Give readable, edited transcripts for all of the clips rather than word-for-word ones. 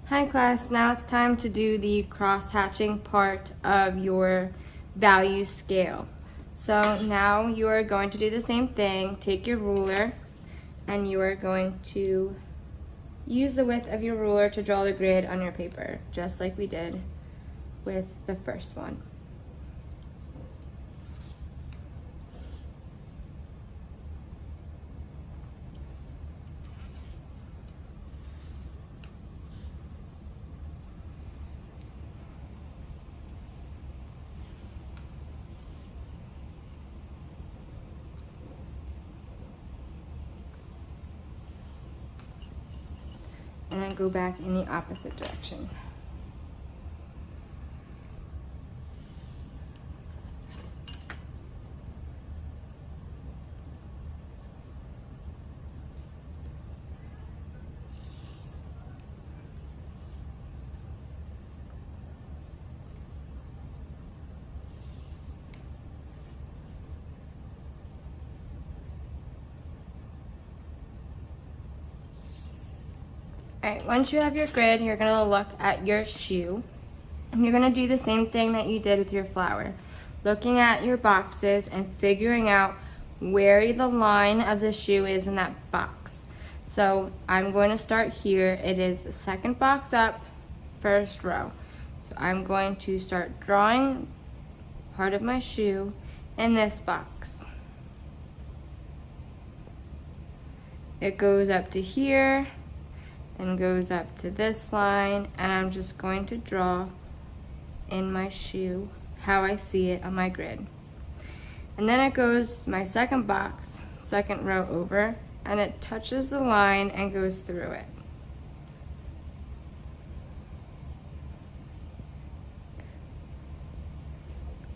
Hi class, now it's time to do the cross-hatching part of your value scale. So now you are going to do the same thing. Take your ruler and you are going to use the width of your ruler to draw the grid on your paper, just like we did with the first one. And then go back in the opposite direction. All right, once you have your grid, you're gonna look at your shoe. And you're gonna do the same thing that you did with your flower. Looking at your boxes and figuring out where the line of the shoe is in that box. So I'm going to start here. It is the second box up, first row. So I'm going to start drawing part of my shoe in this box. It goes up to here, and goes up to this line, and I'm just going to draw in my shoe how I see it on my grid. And then it goes to my second box, second row over, and it touches the line and goes through it.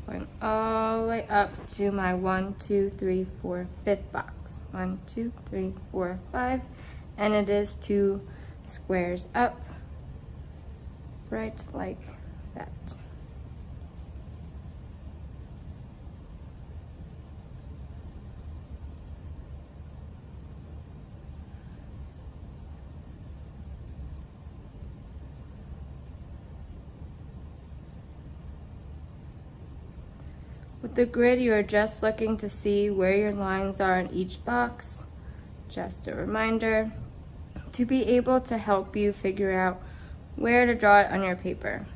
Going all the way up to my 1, 2, 3, 4, fifth box. 1, 2, 3, 4, 5, and it is 2 squares up, right like that. With the grid, you are just looking to see where your lines are in each box. Just a reminder to be able to help you figure out where to draw it on your paper.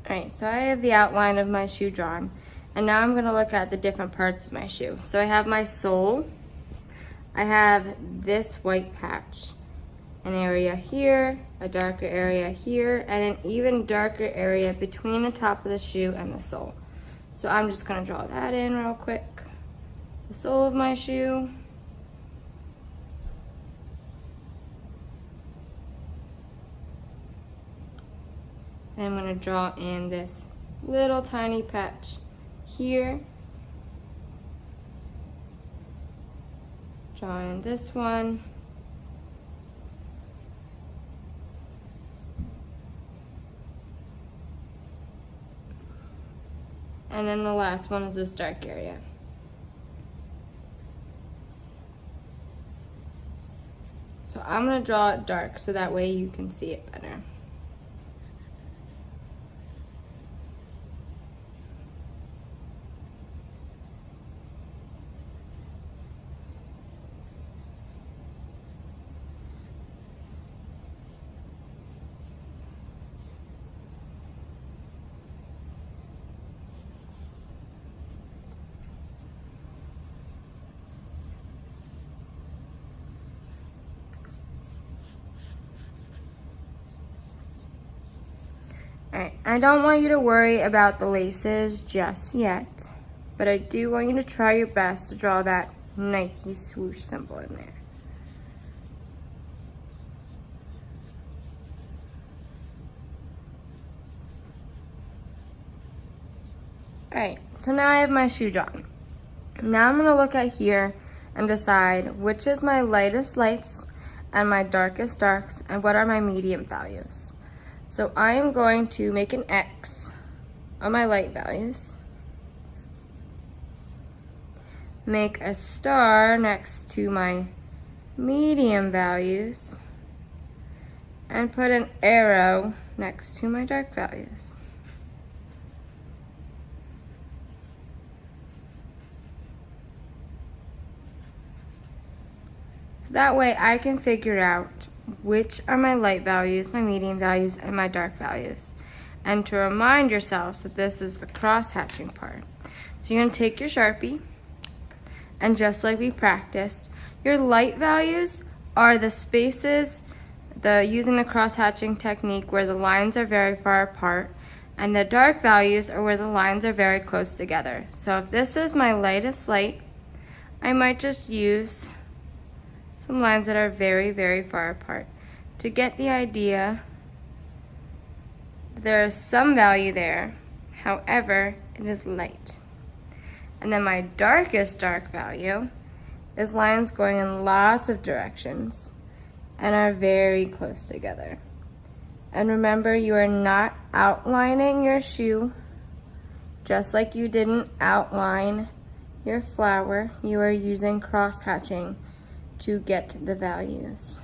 Alright, so I have the outline of my shoe drawn, and now I'm going to look at the different parts of my shoe. So I have my sole, I have this white patch, an area here, a darker area here, and an even darker area between the top of the shoe and the sole. So I'm just gonna draw that in real quick. The sole of my shoe. And I'm gonna draw in this little tiny patch here. Draw in this one. And then the last one is this dark area. So I'm gonna draw it dark so that way you can see it better. Alright, I don't want you to worry about the laces just yet, but I do want you to try your best to draw that Nike swoosh symbol in there. Alright, so now I have my shoe drawn. Now I'm going to look at here and decide which is my lightest lights and my darkest darks and what are my medium values. So I am going to make an X on my light values. make a star next to my medium values and put an arrow next to my dark values. So that way I can figure out which are my light values, my medium values, and my dark values. And to remind yourselves that this is the cross-hatching part. So you're going to take your Sharpie, and just like we practiced, your light values are the spaces, using the cross-hatching technique where the lines are very far apart, and the dark values are where the lines are very close together. So if this is my lightest light, I might just use some lines that are very, very far apart to get the idea that there is some value there, however, it is light. And then my darkest dark value is lines going in lots of directions and are very close together. And remember, you are not outlining your shoe just like you didn't outline your flower. You are using cross-hatching to get the values.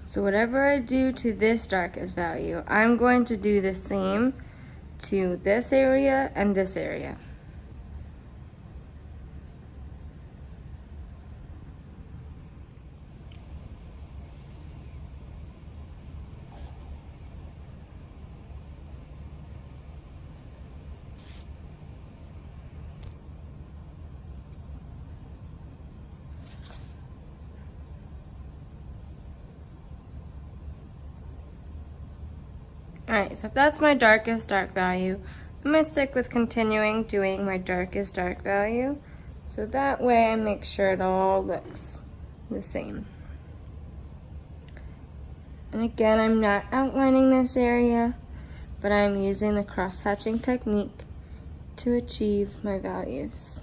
So whatever I do to this darkest value, I'm going to do the same to this area and this area. Alright, so if that's my darkest dark value, I'm going to stick with continuing doing my darkest dark value. So that way I make sure it all looks the same. And again, I'm not outlining this area, but I'm using the cross-hatching technique to achieve my values.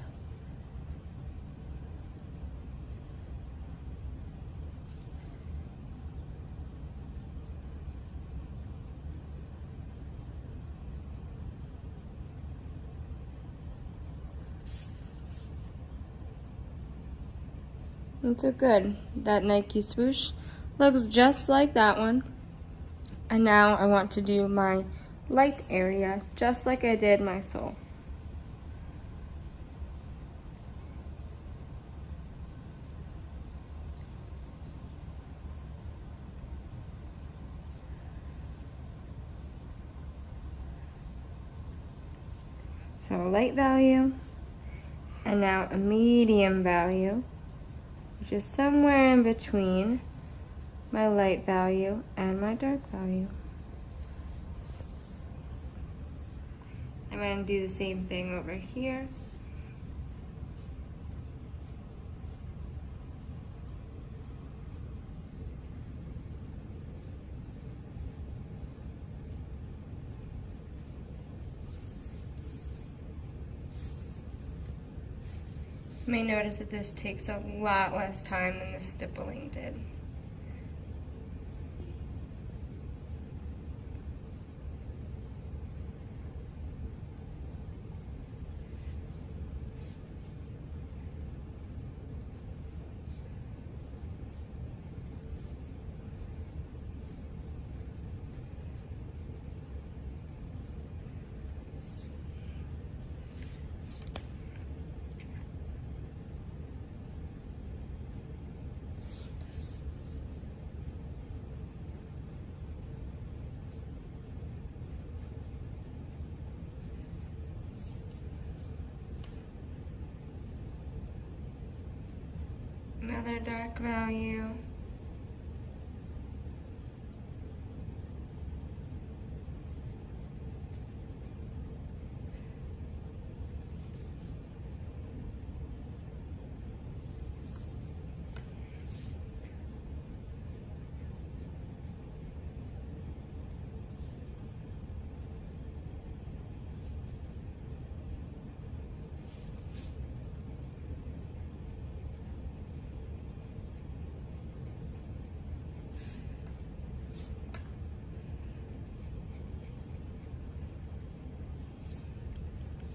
And so good. That Nike swoosh looks just like that one. And now I want to do my light area just like I did my sole. So a light value, and now a medium value, which is somewhere in between my light value and my dark value. I'm going to do the same thing over here. You may notice that this takes a lot less time than the stippling did. Another dark value.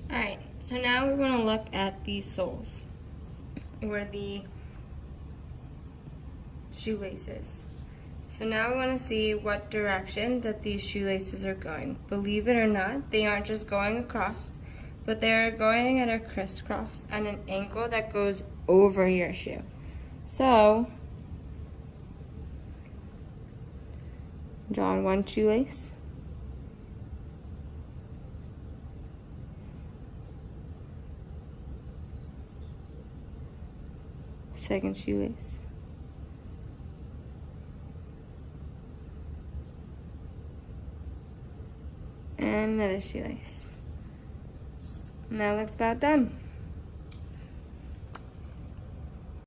Alright, so now we're going to look at these soles, or the shoelaces. So now we want to see what direction that these shoelaces are going. Believe it or not, they aren't just going across, but they're going at a crisscross at an angle that goes over your shoe. So, draw on one shoelace. Second shoelace. And another shoelace. And that looks about done.